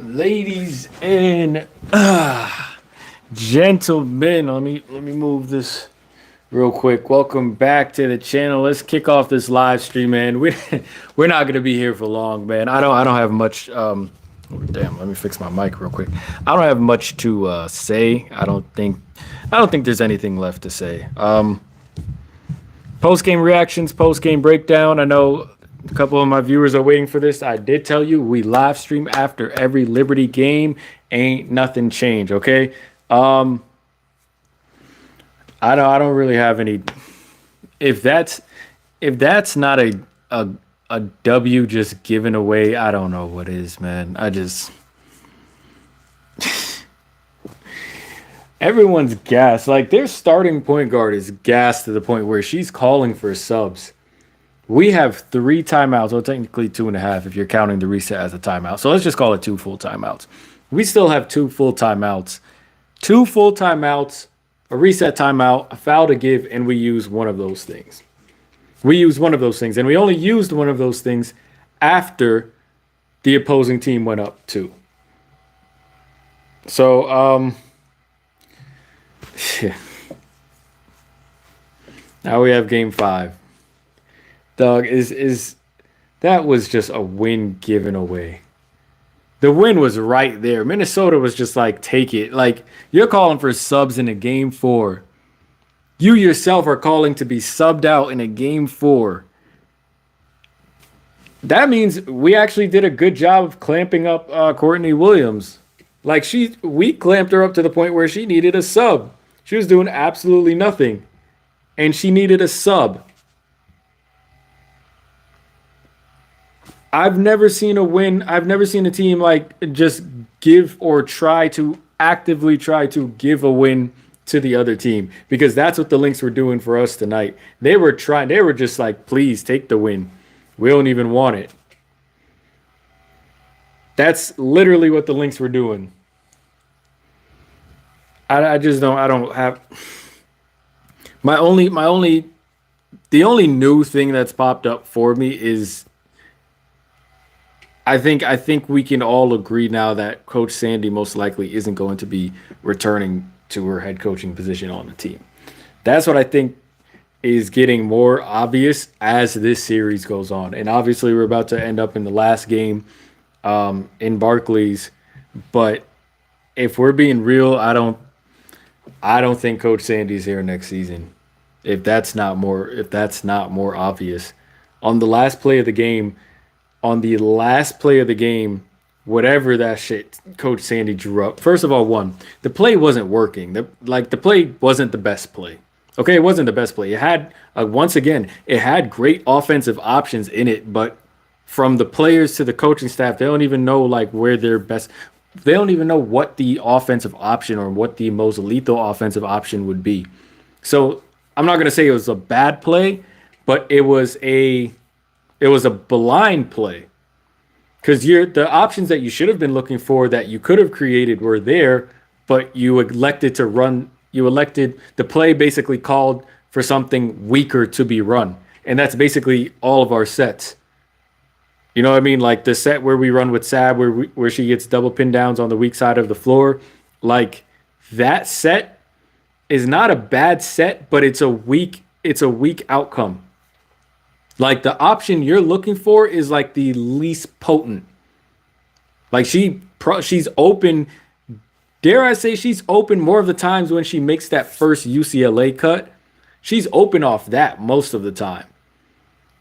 Ladies and gentlemen, let me move this real quick. Welcome back to the channel. Let's kick off this live stream, man. We're not gonna be here for long, man. I don't have much. Damn, let me fix my mic real quick. I don't have much to say. I don't think there's anything left to say. Post game reactions, post game breakdown. I know a couple of my viewers are waiting for this. I did tell you we live stream after every Liberty game. Ain't nothing changed, okay? I don't really have any. If that's not a W just given away, I don't know what is, man. Everyone's gassed. Like their starting point guard is gassed to the point where she's calling for subs. We have 3 timeouts, well, technically 2.5 if you're counting the reset as a timeout. So let's just call it 2 full timeouts. We still have 2 full timeouts. 2 full timeouts, a reset timeout, a foul to give, and we use one of those things. And we only used one of those things after the opposing team went up 2. So, yeah. Now we have game 5. Doug, is that was just a win given away. The win was right there. Minnesota was just like, take it. Like, you're calling for subs in a game 4. You yourself are calling to be subbed out in a game 4. That means we actually did a good job of clamping up Courtney Williams. Like, we clamped her up to the point where she needed a sub. She was doing absolutely nothing. And she needed a sub. I've never seen a win. I've never seen a team like just give or actively try to give a win to the other team, because that's what the Lynx were doing for us tonight. They were just like, please take the win. We don't even want it. That's literally what the Lynx were doing. I don't have the only new thing that's popped up for me is I think we can all agree now that Coach Sandy most likely isn't going to be returning to her head coaching position on the team. That's what I think is getting more obvious as this series goes on. And obviously we're about to end up in the last game in Barclays. But if we're being real, I don't think Coach Sandy's here next season. If that's not more obvious. On the last play of the game, whatever that shit Coach Sandy drew up. First of all, the play wasn't working. The play wasn't the best play. Okay, it wasn't the best play. It had, once again, it had great offensive options in it, but from the players to the coaching staff, they don't even know where their best. They don't even know what the offensive option or what the most lethal offensive option would be. So I'm not gonna say it was a bad play, but it was a blind play, because the options that you should have been looking for that you could have created were there, but you elected the play basically called for something weaker to be run, and that's basically all of our sets. You know what I mean? Like the set where we run with Sab, where she gets double pin downs on the weak side of the floor, like that set is not a bad set, but it's a weak outcome. Like the option you're looking for is like the least potent. Like she's open. Dare I say she's open more of the times when she makes that first UCLA cut. She's open off that most of the time.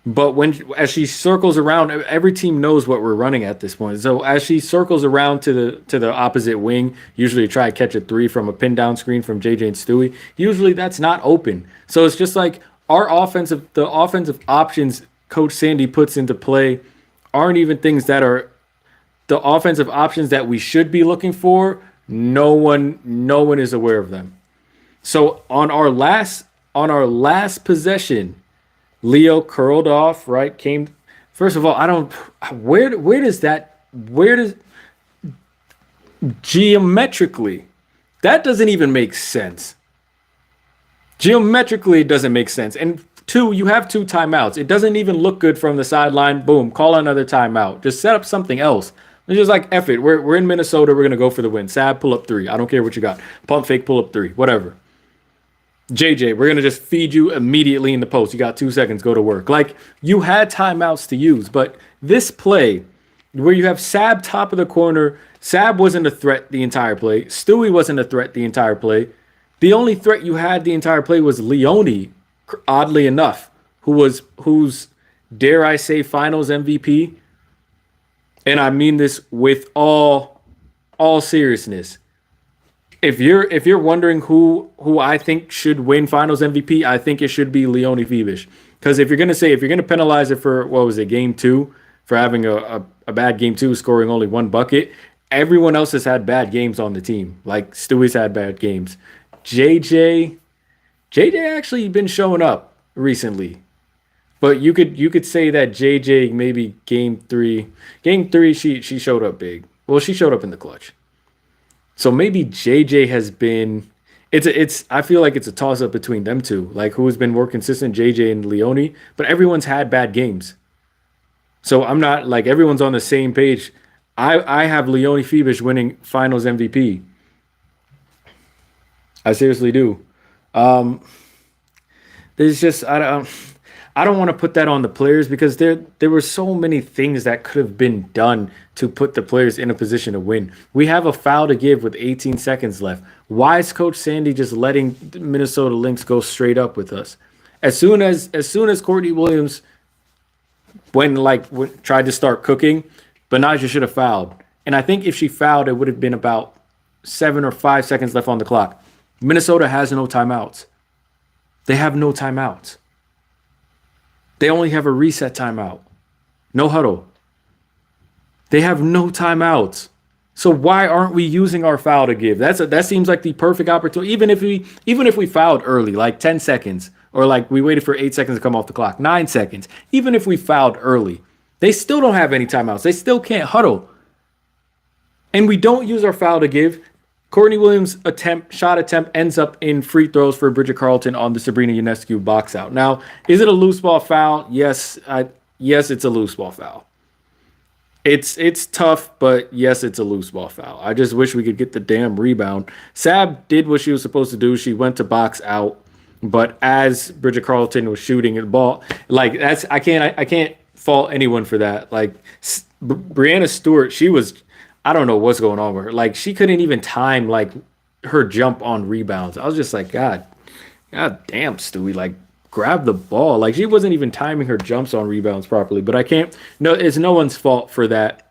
But as she circles around, every team knows what we're running at this point. So as she circles around to the opposite wing, usually try to catch a 3 from a pin down screen from JJ and Stewie. Usually that's not open. So it's just like the offensive options Coach Sandy puts into play aren't even things that are the offensive options that we should be looking for. No one is aware of them. So on our last possession, Leo curled off, right? First of all, where does geometrically, that doesn't even make sense. Geometrically, it doesn't make sense. And 2, you have 2 timeouts. It doesn't even look good from the sideline. Boom, call another timeout. Just set up something else. It's just like, F it. We're in Minnesota. We're going to go for the win. Sab, pull up three. I don't care what you got. Pump fake, pull up three. Whatever. JJ, we're going to just feed you immediately in the post. You got 2 seconds. Go to work. Like, you had timeouts to use. But this play, where you have Sab top of the corner, Sab wasn't a threat the entire play. Stewie wasn't a threat the entire play. The only threat you had the entire play was Leone, oddly enough, who's, dare I say, finals MVP. And I mean this with all seriousness. If you're wondering who I think should win finals MVP, I think it should be Leone Fibish. Because if you're gonna penalize it for, what was it, game two, for having a bad game two, scoring only one bucket, everyone else has had bad games on the team. Like, Stewie's had bad games. JJ actually been showing up recently. But you could say that JJ maybe game three she showed up big. Well, she showed up in the clutch. So maybe JJ has been. I feel like it's a toss up between them two. Like, who has been more consistent, JJ and Leone? But everyone's had bad games. So I'm not like, everyone's on the same page. I have Leone Fibish winning Finals MVP. I seriously do. There's just I don't want to put that on the players, because there were so many things that could have been done to put the players in a position to win. We have a foul to give with 18 seconds left. Why is Coach Sandy just letting the Minnesota Lynx go straight up with us? As soon as Courtney Williams tried to start cooking, Benaja should have fouled. And I think if she fouled, it would have been about 7 or 5 seconds left on the clock. Minnesota has no timeouts. They have no timeouts. They only have a reset timeout. No huddle. They have no timeouts. So why aren't we using our foul to give? That seems like the perfect opportunity. Even if we fouled early, like 10 seconds, or like we waited for 8 seconds to come off the clock, 9 seconds. Even if we fouled early, they still don't have any timeouts. They still can't huddle. And we don't use our foul to give. Courtney Williams' shot attempt ends up in free throws for Bridget Carlton on the Sabrina Ionescu box out. Now, is it a loose ball foul? Yes, it's a loose ball foul. It's tough, but yes, it's a loose ball foul. I just wish we could get the damn rebound. Sab did what she was supposed to do. She went to box out, but as Bridget Carlton was shooting the ball, like, I can't fault anyone for that. Like, Brianna Stewart, she was. I don't know what's going on with her. Like, she couldn't even time, like, her jump on rebounds. I was just like, God damn, Stewie, like, grab the ball. Like, she wasn't even timing her jumps on rebounds properly. But it's no one's fault for that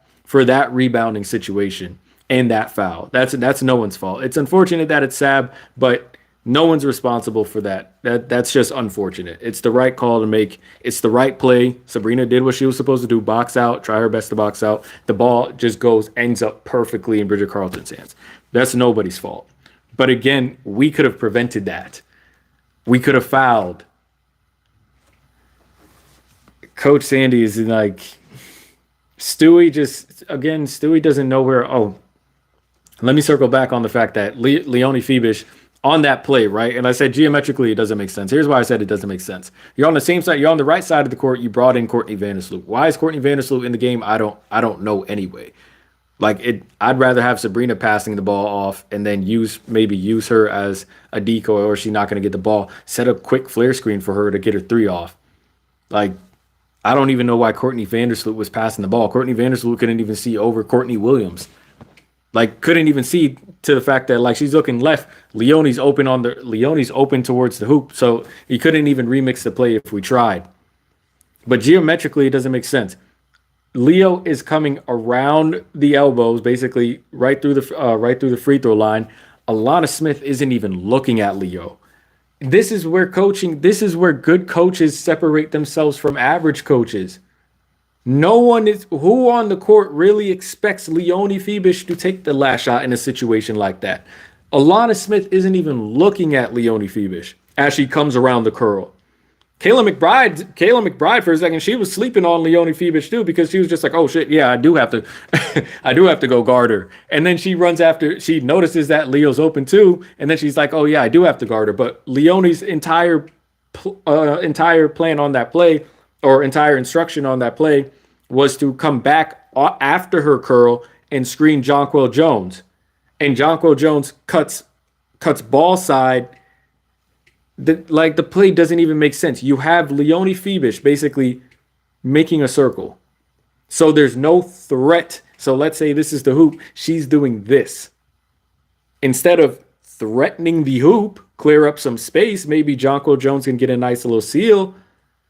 rebounding situation and that foul. That's no one's fault. It's unfortunate that it's Sab, but no one's responsible for that. That's just unfortunate. It's the right call to make. It's the right play. Sabrina did what she was supposed to do, box out, try her best to box out. The ball just ends up perfectly in Bridget Carlton's hands. That's nobody's fault. But again, we could have prevented that. We could have fouled. Coach Sandy is like, Stewie doesn't know where. Oh, let me circle back on the fact that Leone Fibish, on that play, right? And I said geometrically it doesn't make sense. Here's why I said it doesn't make sense. You're on the same side. You're on the right side of the court. You brought in Courtney Vandersloot. Why is Courtney Vandersloot in the game? I don't know anyway. Like, I'd rather have Sabrina passing the ball off and then use her as a decoy, or she's not going to get the ball. Set a quick flare screen for her to get her three off. Like, I don't even know why Courtney Vandersloot was passing the ball. Courtney Vandersloot couldn't even see over Courtney Williams. Like, couldn't even see to the fact that, like, she's looking left. Leone's open towards the hoop, so he couldn't even remix the play if we tried. But geometrically, it doesn't make sense. Leo is coming around the elbows, basically right through the free throw line. Alana Smith isn't even looking at Leo. This is where good coaches separate themselves from average coaches. Who on the court really expects Leone Fibish to take the last shot in a situation like that? Alana Smith isn't even looking at Leone Fibish as she comes around the curl. Kayla McBride for a second, she was sleeping on Leone Fibish too, because she was just like, oh shit, yeah, I do have to go guard her. And then she notices that Leo's open too, and then she's like, oh yeah, I do have to guard her. But Leone's entire plan on that play, or entire instruction on that play, was to come back after her curl and screen Jonquel Jones. And Jonquel Jones cuts ball side. The play doesn't even make sense. You have Leonie Febish basically making a circle. So there's no threat. So let's say this is the hoop. She's doing this. Instead of threatening the hoop, clear up some space, maybe Jonquel Jones can get a nice little seal.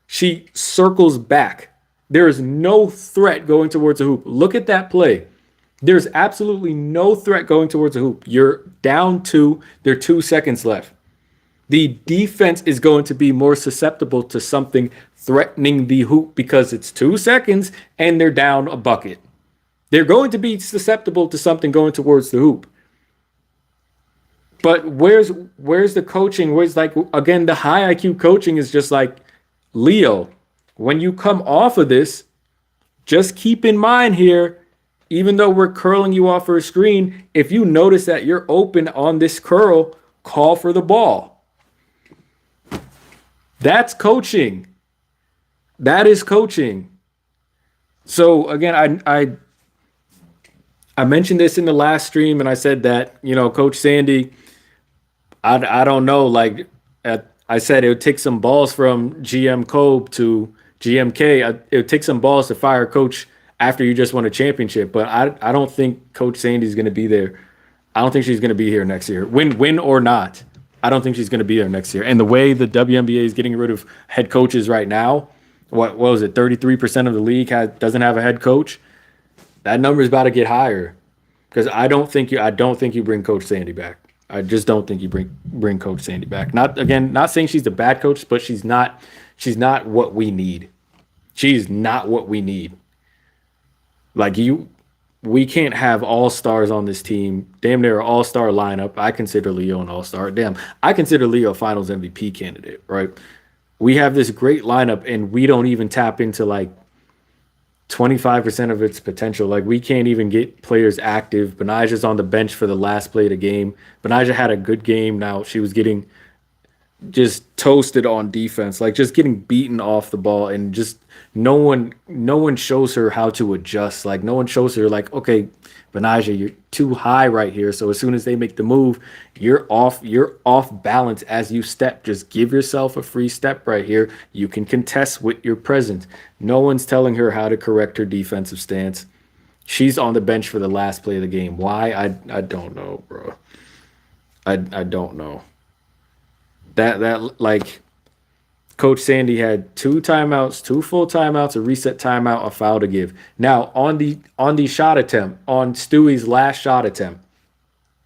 She circles back. There is no threat going towards the hoop. Look at that play. There's absolutely no threat going towards the hoop. You're down 2. There are 2 seconds left. The defense is going to be more susceptible to something threatening the hoop because it's 2 seconds and they're down a bucket. They're going to be susceptible to something going towards the hoop. But where's the coaching? Where's, like, again, the high IQ coaching is just like, Leo, when you come off of this, just keep in mind here, even though we're curling you off for a screen, if you notice that you're open on this curl, call for the ball. That's coaching. That is coaching. So again, I mentioned this in the last stream, and I said that, Coach Sandy, I don't know, like I said, it would take some balls from GM Kobe to GMK. It would take some balls to fire a coach after you just won a championship. But I don't think Coach Sandy's going to be there. I don't think she's going to be here next year. Win or not, I don't think she's going to be there next year. And the way the WNBA is getting rid of head coaches right now, what was it? 33% of the league doesn't have a head coach. That number is about to get higher because I don't think you bring Coach Sandy back. I just don't think you bring Coach Sandy back. Not saying she's a bad coach, but she's not what we need. She's not what we need. Like, we can't have all-stars on this team. Damn near an all-star lineup. I consider Leo an all-star. Damn, I consider Leo a finals MVP candidate, right? We have this great lineup and we don't even tap into like 25% of its potential. Like, we can't even get players active. Benaja's on the bench for the last play of the game. Benaja had a good game. Now she was getting just toasted on defense, like just getting beaten off the ball, and just no one shows her how to adjust. Like, no one shows her, like, okay, Benaja, you're too high right here. So as soon as they make the move, you're off balance as you step. Just give yourself a free step right here. You can contest with your presence. No one's telling her how to correct her defensive stance. She's on the bench for the last play of the game. Why? I don't know, bro. I don't know. That like, Coach Sandy had 2 timeouts, 2 full timeouts, a reset timeout, a foul to give. Now, on the shot attempt, on Stewie's last shot attempt,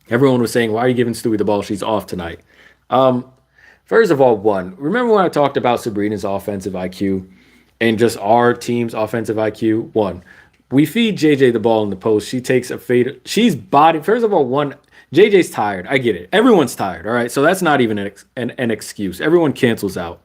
everyone was saying, why are you giving Stewie the ball? She's off tonight. First of all, remember when I talked about Sabrina's offensive IQ and just our team's offensive IQ? We feed JJ the ball in the post. She takes a fade. She's body. First of all, JJ's tired. I get it. Everyone's tired. All right. So that's not even an excuse. Everyone cancels out.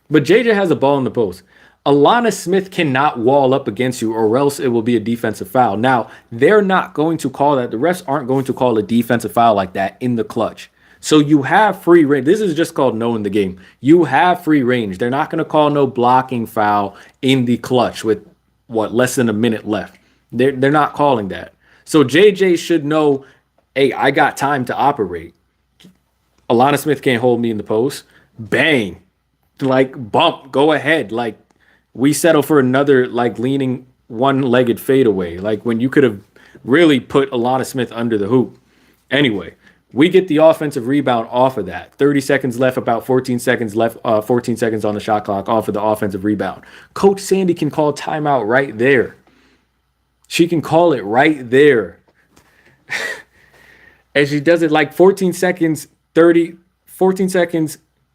But JJ has a ball in the post. Alana Smith cannot wall up against you, or else it will be a defensive foul. Now, they're not going to call that. The refs aren't going to call a defensive foul like that in the clutch. So you have free range. This is just called knowing the game. You have free range. They're not going to call no blocking foul in the clutch with, less than a minute left. They're not calling that. So JJ should know, hey, I got time to operate. Alana Smith can't hold me in the post. Bang. Like, bump, go ahead. Like, we settle for another, like, leaning one-legged fadeaway. Like, when you could have really put Alana Smith under the hoop. Anyway, we get the offensive rebound off of that. 30 seconds left, about 14 seconds left, 14 seconds on the shot clock off of the offensive rebound. Coach Sandy can call timeout right there. She can call it right there. And she does it like 14 seconds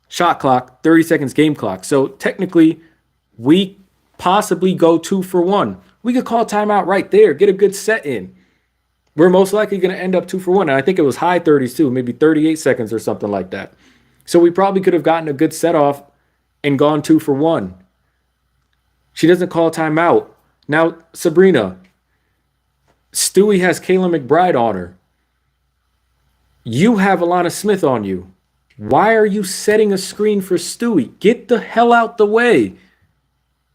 shot clock, 30 seconds game clock. So technically, we possibly go 2 for 1. We could call timeout right there, get a good set in. We're most likely going to end up 2 for 1. And I think it was high 30s too, maybe 38 seconds or something like that. So we probably could have gotten a good set off and gone 2 for 1. She doesn't call timeout. Now, Sabrina, Stewie has Kayla McBride on her. You have Alana Smith on you. Why are you setting a screen for Stewie? Get the hell out the way.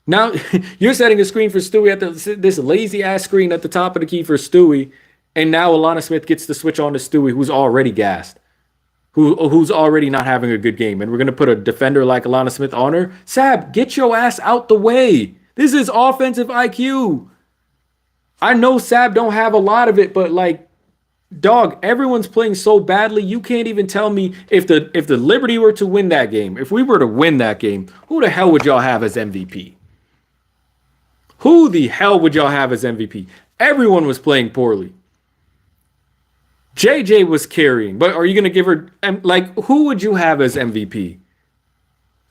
Now you're setting a screen for Stewie at this lazy ass screen at the top of the key for Stewie, and now Alana Smith gets to switch on to Stewie, who's already gassed, who's already not having a good game, and we're gonna put a defender like Alana Smith on her. Sab, get your ass out the way. This is offensive IQ. I know Sab don't have a lot of it, but like, dog, everyone's playing so badly. You can't even tell me if the Liberty were to win that game, if we were to win that game, who the hell would y'all have as MVP? Who the hell would y'all have as MVP? Everyone was playing poorly. JJ was carrying, but are you going to give her, like, who would you have as MVP?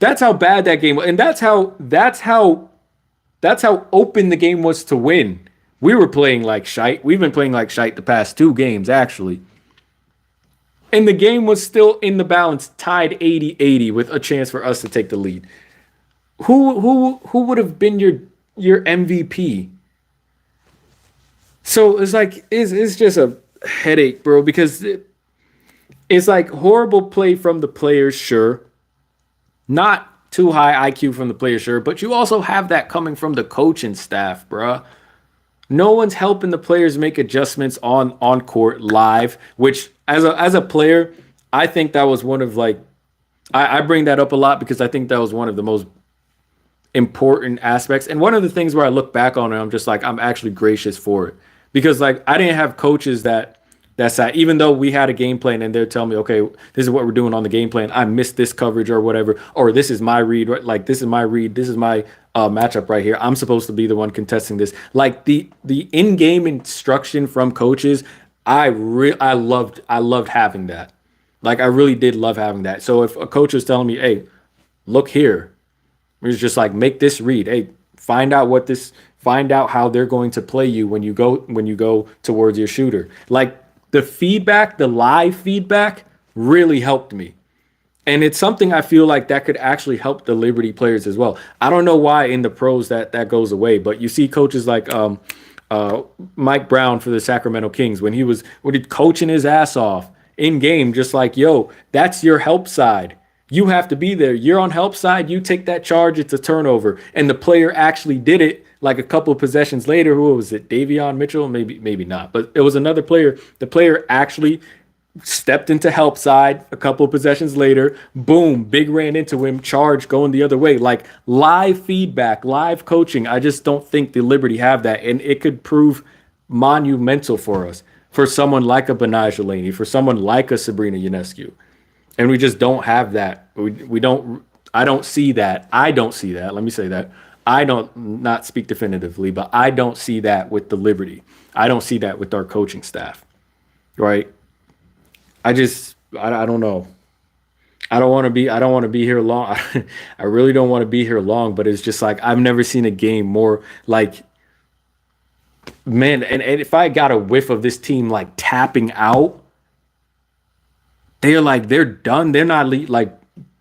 That's how bad that game was. And that's how open the game was to win. We were playing like shite. We've been playing like shite the past 2 games, actually. And the game was still in the balance, tied 80-80 with a chance for us to take the lead. Who would have been your MVP? So it's like, it's just a headache, bro, because it's like horrible play from the players, sure. Not too high IQ from the players, sure, but you also have that coming from the coaching staff, bro. No one's helping the players make adjustments on court live, which as a player, I think that was one of like, I bring that up a lot because I think that was one of the most important aspects. And one of the things where I look back on it, I'm just like, I'm actually gracious for it. Because like I didn't have coaches that sat, even though we had a game plan and they're telling me, okay, this is what we're doing on the game plan. I missed this coverage or whatever, or this is my read, right? Like this is my read, this is my matchup right here. I'm supposed to be the one contesting this. Like the in-game instruction from coaches, I loved having that. Like I really did love having that. So if a coach was telling me, hey, look here, it's just like make this read. Hey, find out how they're going to play you when you go towards your shooter. Like the feedback, the live feedback really helped me. And it's something I feel like that could actually help the Liberty players as well. I don't know why in the pros that goes away, but you see coaches like Mike Brown for the Sacramento Kings when he coaching his ass off in game, just like, yo, that's your help side. You have to be there. You're on help side. You take that charge. It's a turnover. And the player actually did it like a couple of possessions later. Who was it? Davion Mitchell? Maybe not. But it was another player. The player actually stepped into help side a couple of possessions later. Boom. Big ran into him. Charge going the other way. Like live feedback, live coaching. I just don't think the Liberty have that. And it could prove monumental for us. For someone like a Benaj Delaney. For someone like a Sabrina Ionescu. And we just don't have that. We don't. I don't see that. I don't see that. Let me say that. I don't not speak definitively, but I don't see that with the Liberty. I don't see that with our coaching staff. Right? I don't know. I don't want to be here long. I really don't want to be here long, but it's just like I've never seen a game more like, man, and if I got a whiff of this team like tapping out, they're done. They're not like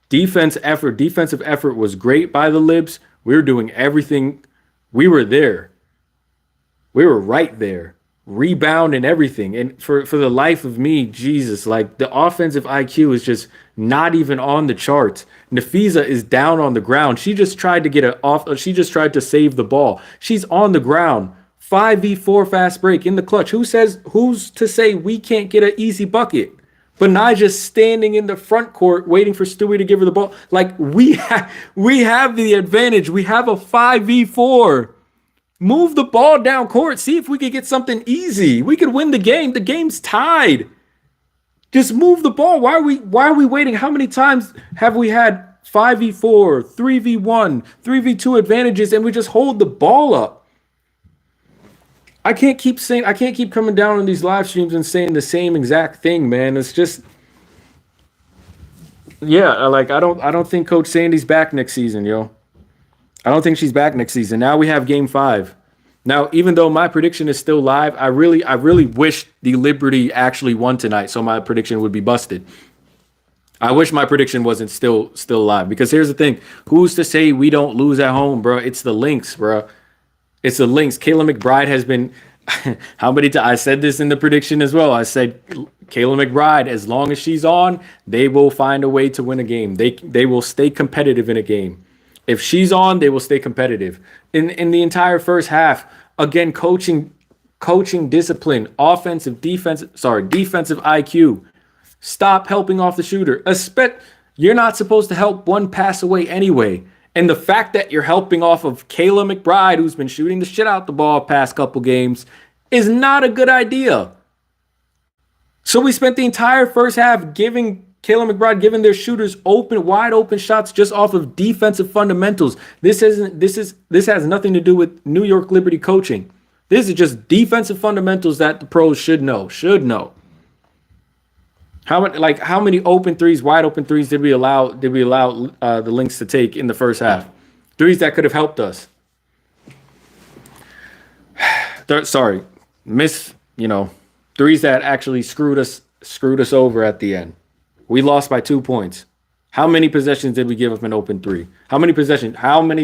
defensive effort was great by the Libs. We were doing everything. We were there. We were right there. Rebound and everything. And for the life of me, Jesus, like the offensive IQ is just not even on the charts. Nafisa is down on the ground. She just tried to get it off. She just tried to save the ball. She's on the ground. 5v4 fast break in the clutch. Who's to say we can't get an easy bucket? But Nija's standing in the front court waiting for Stewie to give her the ball. Like, we have the advantage. We have a 5v4. Move the ball down court. See if we could get something easy. We could win the game. The game's tied. Just move the ball. Why are we waiting? How many times have we had 5v4, 3v1, 3v2 advantages, and we just hold the ball up? I can't keep coming down on these live streams and saying the same exact thing, man. It's just, yeah, like I don't think Coach Sandy's back next season, yo. I don't think she's back next season. Now we have Game 5. Now, even though my prediction is still live, I really wish the Liberty actually won tonight, so my prediction would be busted. I wish my prediction wasn't still live, because here's the thing: who's to say we don't lose at home, bro? It's the Lynx, bro. It's the Lynx. Kayla McBride has been, how many times? I said this in the prediction as well. I said, Kayla McBride, as long as she's on, they will find a way to win a game. They will stay competitive in a game. If she's on, they will stay competitive. In the entire first half, again, coaching discipline, defensive IQ. Stop helping off the shooter. You're not supposed to help one pass away anyway. And the fact that you're helping off of Kayla McBride, who's been shooting the shit out the ball past couple games, is not a good idea. So we spent the entire first half giving their shooters wide open shots just off of defensive fundamentals. This has nothing to do with New York Liberty coaching. This is just defensive fundamentals that the pros should know. How many wide open threes did we allow the Lynx to take in the first half? Threes that could have helped us. Threes that actually screwed us over at the end. We lost by 2 points. How many possessions did we give up an open three? How many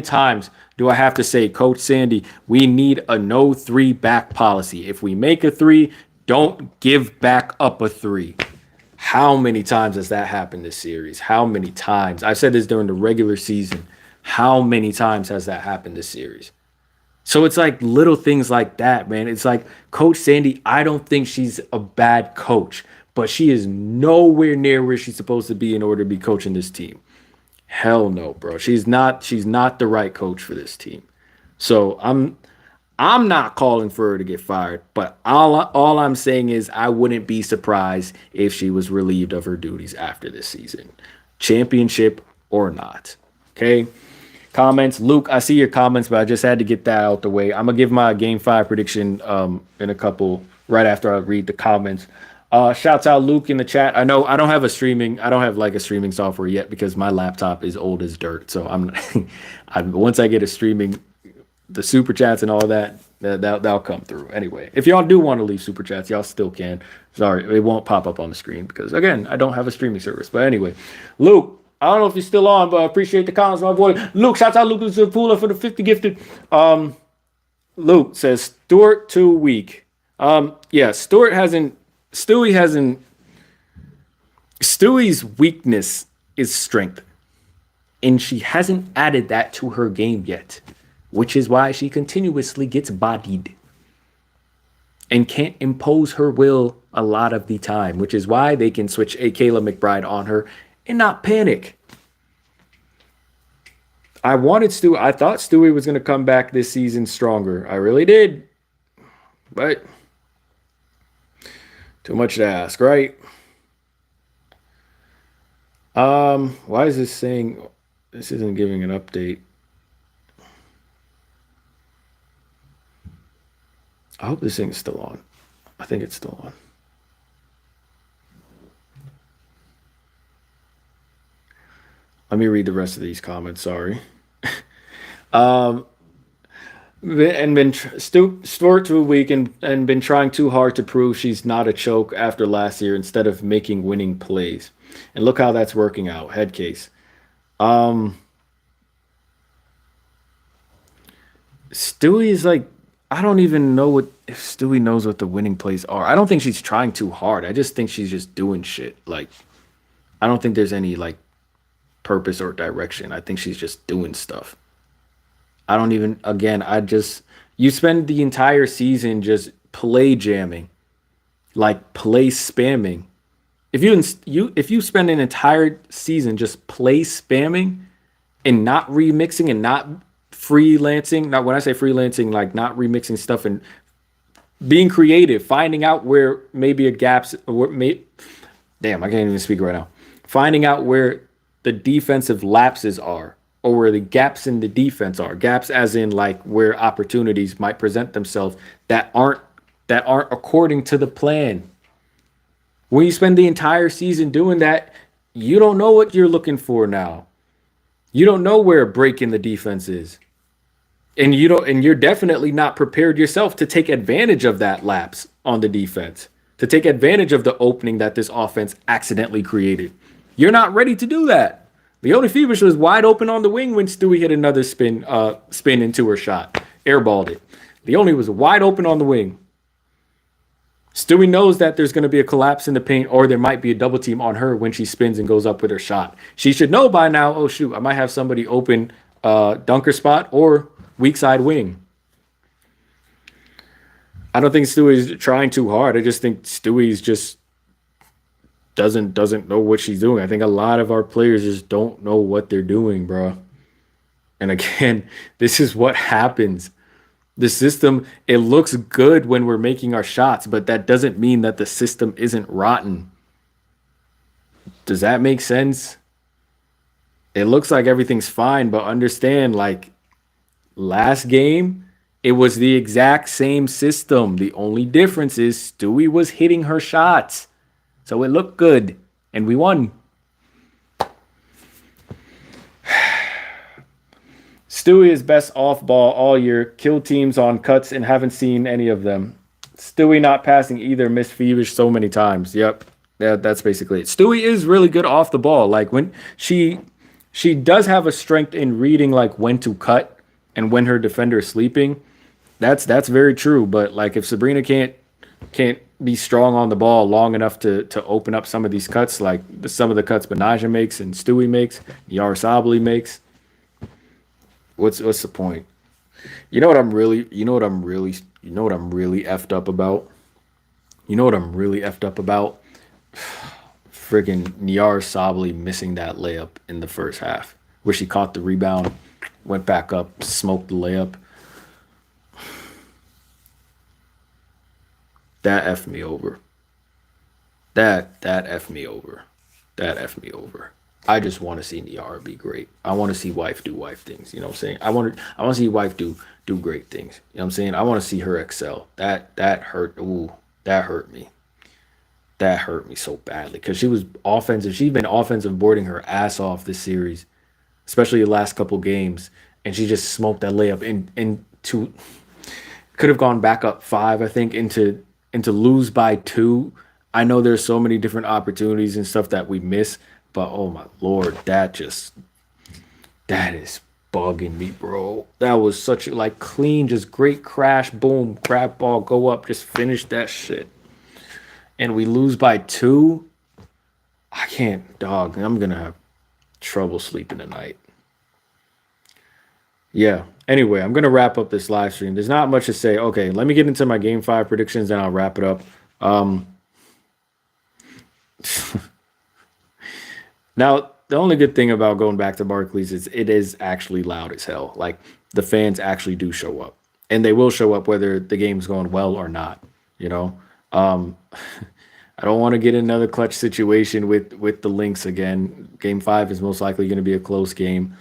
times do I have to say, Coach Sandy, we need a no three back policy. If we make a three, don't give back up a three. How many times has that happened this series? How many times? I've said this during the regular season. How many times has that happened this series? So it's like little things like that, man. It's like Coach Sandy, I don't think she's a bad coach, but she is nowhere near where she's supposed to be in order to be coaching this team. Hell no, bro. She's not the right coach for this team. So I'm not calling for her to get fired, but all I'm saying is I wouldn't be surprised if she was relieved of her duties after this season, championship or not. Okay. Comments, Luke, I see your comments, but I just had to get that out the way. I'm gonna give my Game 5 prediction in a couple right after I read the comments. Shouts out Luke in the chat. I know I don't have a streaming software yet because my laptop is old as dirt. So once I get a streaming, the super chats and all that'll come through. Anyway, if y'all do want to leave super chats, y'all still can. Sorry, it won't pop up on the screen because again, I don't have a streaming service. But anyway, Luke, I don't know if you're still on, but I appreciate the comments, my boy. Luke, shouts out Luke Zapula for the 50 gifted. Luke says Stewart too weak. Stewie's weakness is strength. And she hasn't added that to her game yet, which is why she continuously gets bodied and can't impose her will a lot of the time, which is why they can switch a Kayla McBride on her and not panic. I thought Stewie was going to come back this season stronger. I really did. But too much to ask, right? Why is this saying this isn't giving an update? I hope this thing's still on. I think it's still on. Let me read the rest of these comments. Sorry. Stewart too weak and been trying too hard to prove she's not a choke after last year instead of making winning plays. And look how that's working out. Head case. Stewie is like, I don't even know if Stewie knows what the winning plays are. I don't think she's trying too hard. I just think she's just doing shit. Like, I don't think there's any like purpose or direction. I think she's just doing stuff. You spend the entire season just play jamming, like play spamming. If you spend an entire season just play spamming and not remixing and not freelancing, not when I say freelancing, like not remixing stuff and being creative, finding out where maybe a gaps, damn, I can't even speak right now. Finding out where the defensive lapses are, or where the gaps in the defense are. Gaps as in like where opportunities might present themselves that aren't according to the plan. When you spend the entire season doing that, you don't know what you're looking for now. You don't know where a break in the defense is. And you're definitely not prepared yourself to take advantage of that lapse on the defense, to take advantage of the opening that this offense accidentally created. You're not ready to do that. Leone Fevesh was wide open on the wing when Stewie hit another spin into her shot. Airballed it. Leone was wide open on the wing. Stewie knows that there's going to be a collapse in the paint or there might be a double team on her when she spins and goes up with her shot. She should know by now, oh shoot, I might have somebody open dunker spot or weak side wing. I don't think Stewie's trying too hard. I just think Stewie's just doesn't know what she's doing. I think a lot of our players just don't know what they're doing, bro. And again, this is what happens. The system, it looks good when we're making our shots, but that doesn't mean that the system isn't rotten. Does that make sense? It looks like everything's fine, but understand, like last game, it was the exact same system. The only difference is Stewie was hitting her shots. So it looked good, and we won. Stewie is best off ball all year. Kill teams on cuts and haven't seen any of them. Stewie not passing either. Missed Fevish so many times. Yep. Yeah, that's basically it. Stewie is really good off the ball. Like when she does have a strength in reading like when to cut and when her defender is sleeping. That's very true. But like if Sabrina can't be strong on the ball long enough to open up some of these cuts, like some of the cuts Benaja makes and Stewie makes, Yara Sabli makes. What's the point? You know what I'm really effed up about? You know what I'm really effed up about? Friggin' Niar Sabli missing that layup in the first half, where she caught the rebound, went back up, smoked the layup. That effed me over. That effed me over. That effed me over. I just want to see Niara be great. I want to see wife do wife things. You know what I'm saying? I want to see wife do great things. You know what I'm saying? I want to see her excel. That hurt. Ooh, that hurt me. That hurt me so badly because she was offensive. She's been offensive boarding her ass off this series, especially the last couple games, and she just smoked that layup into. Could have gone back up 5, I think, into lose by 2. I know there's so many different opportunities and stuff that we miss. But oh my lord, that is bugging me, bro. That was such a like clean, just great crash, boom, grab ball, go up, just finish that shit. And we lose by 2. I can't, dog. I'm gonna have trouble sleeping tonight. Yeah. Anyway, I'm gonna wrap up this live stream. There's not much to say. Okay, let me get into my game 5 predictions, then I'll wrap it up. Now, the only good thing about going back to Barclays is it is actually loud as hell. Like the fans actually do show up, and they will show up whether the game's going well or not. You know, I don't want to get another clutch situation with the Lynx again. Game 5 is most likely going to be a close game.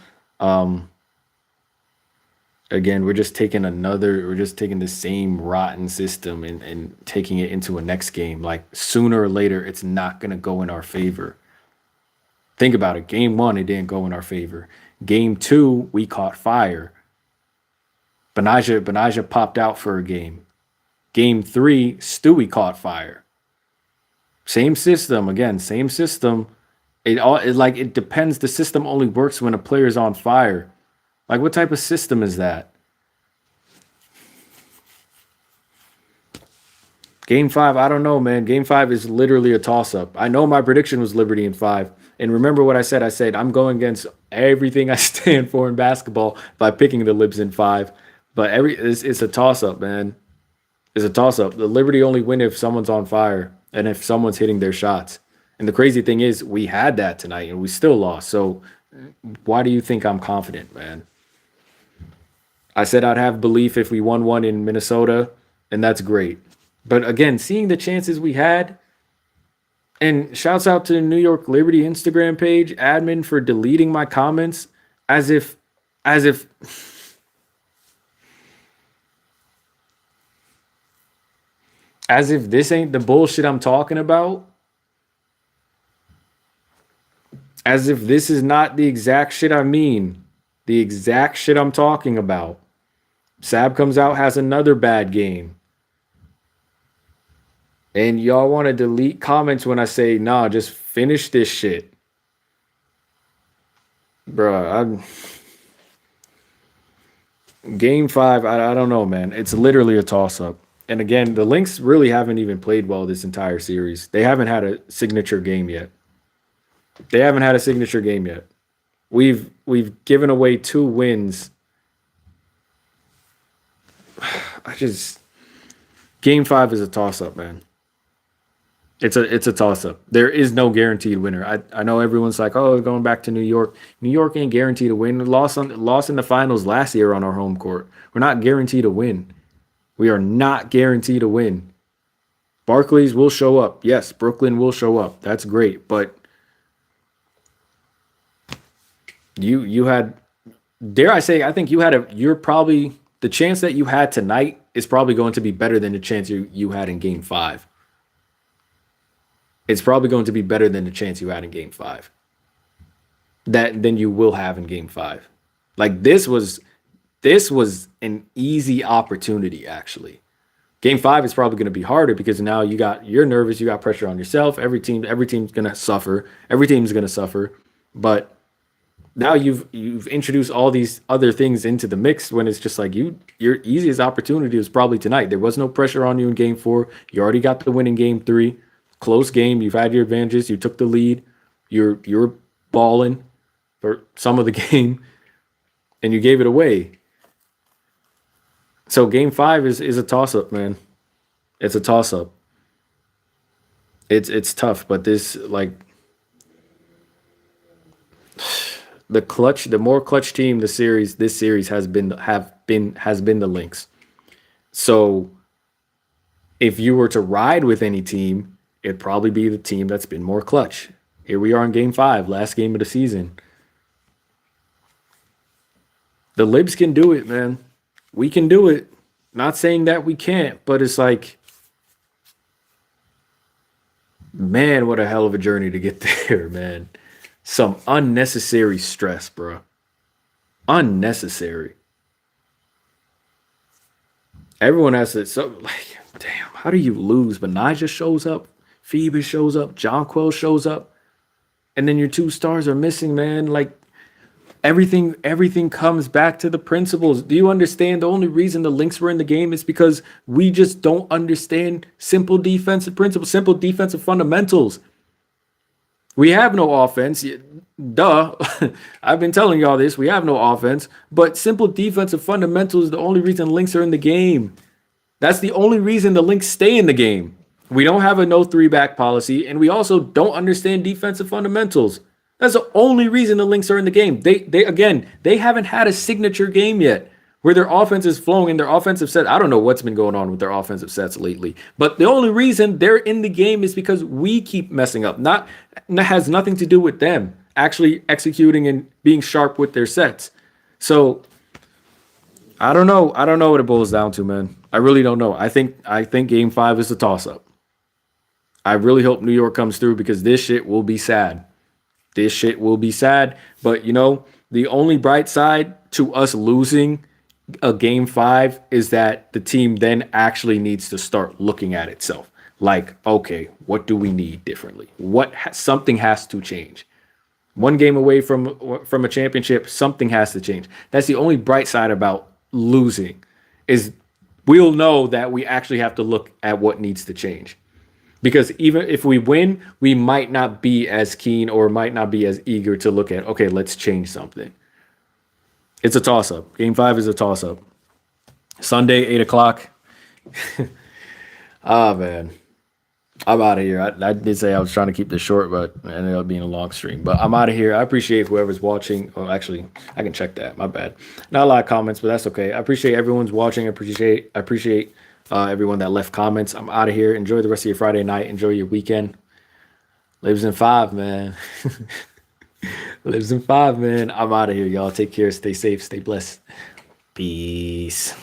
Again, we're just taking the same rotten system and taking it into a next game. Like sooner or later, it's not going to go in our favor. Think about it. Game 1, it didn't go in our favor. Game 2, we caught fire. Benaja popped out for a game. Game 3, Stewie caught fire. Same system. Again, same system. It depends. The system only works when a player's on fire. Like, what type of system is that? Game 5, I don't know, man. Game 5 is literally a toss-up. I know my prediction was Liberty in 5. And remember what I said? I said I'm going against everything I stand for in basketball by picking the Libs in 5. But it's a toss-up, man. It's a toss-up. The Liberty only win if someone's on fire and if someone's hitting their shots. And the crazy thing is we had that tonight and we still lost. So why do you think I'm confident, man? I said I'd have belief if we won one in Minnesota, and that's great. But again, seeing the chances we had, and shouts out to the New York Liberty Instagram page admin for deleting my comments as if this ain't the bullshit I'm talking about. As if this is not the exact shit I mean. The exact shit I'm talking about. Sab comes out, has another bad game. And y'all want to delete comments when I say, nah, just finish this shit. Bruh, Game 5, I don't know, man. It's literally a toss-up. And again, the Lynx really haven't even played well this entire series. They haven't had a signature game yet. We've we've given away 2 wins. Game 5 is a toss up, man. It's a toss up. There is no guaranteed winner. I know everyone's like, oh, going back to New York. New York ain't guaranteed to win. Lost in the finals last year on our home court. We're not guaranteed to win. We are not guaranteed to win. Barclays will show up. Yes, Brooklyn will show up. That's great, but you had, dare I say, I think you're probably, the chance that you had tonight is probably going to be better than the chance you had in Game 5. It's probably going to be better than the chance you had in Game 5. Than you will have in Game 5. Like this was an easy opportunity, actually. Game 5 is probably going to be harder because now you're nervous, you got pressure on yourself. Every team's going to suffer. Every team's going to suffer. But now you've introduced all these other things into the mix when it's just like your easiest opportunity was probably tonight. There was no pressure on you in Game 4. You already got the win in Game 3. Close game. You've had your advantages. You took the lead. You're balling for some of the game, and you gave it away. So Game 5 is a toss-up, man. It's a toss-up. It's tough, but this, like, the more clutch team this series has been the Lynx. So if you were to ride with any team, it'd probably be the team that's been more clutch. Here we are in Game 5, last game of the season. The Libs can do it, man. We can do it. Not saying that we can't, but it's like, man, what a hell of a journey to get there, man. Some unnecessary stress, bro. Unnecessary. Everyone has to, so like, damn, how do you lose? Benija shows up, Phoebus shows up, Jonquil shows up, and then your 2 stars are missing, man. Like, everything comes back to the principles. Do you understand? The only reason the Lynx were in the game is because we just don't understand simple defensive principles, simple defensive fundamentals. We have no offense. Duh. I've been telling y'all this. We have no offense. But simple defensive fundamentals is the only reason Lynx are in the game. That's the only reason the Lynx stay in the game. We don't have a no 3-back policy, and we also don't understand defensive fundamentals. That's the only reason the Lynx are in the game. They haven't had a signature game yet where their offense is flowing in their offensive set. I don't know what's been going on with their offensive sets lately, but the only reason they're in the game is because we keep messing up. Has nothing to do with them actually executing and being sharp with their sets. So I don't know. I don't know what it boils down to, man. I really don't know. I think Game 5 is a toss-up. I really hope New York comes through because this shit will be sad. This shit will be sad. But, you know, the only bright side to us losing a Game 5 is that the team then actually needs to start looking at itself. Like, okay, what do we need differently? Something has to change. One game away from a championship, something has to change. That's the only bright side about losing is we'll know that we actually have to look at what needs to change. Because even if we win, we might not be as keen or might not be as eager to look at, okay, let's change something. It's a toss-up. Game 5 is a toss-up. Sunday, 8 o'clock. Ah, man. I'm out of here. I did say I was trying to keep this short, but it ended up being a long stream. But I'm out of here. I appreciate whoever's watching. Oh, actually, I can check that. My bad. Not a lot of comments, but that's okay. I appreciate everyone's watching. I appreciate everyone that left comments. I'm out of here. Enjoy the rest of your Friday night. Enjoy your weekend. Lives in 5, man. Lives in 5, man. I'm out of here, y'all. Take care. Stay safe. Stay blessed. Peace.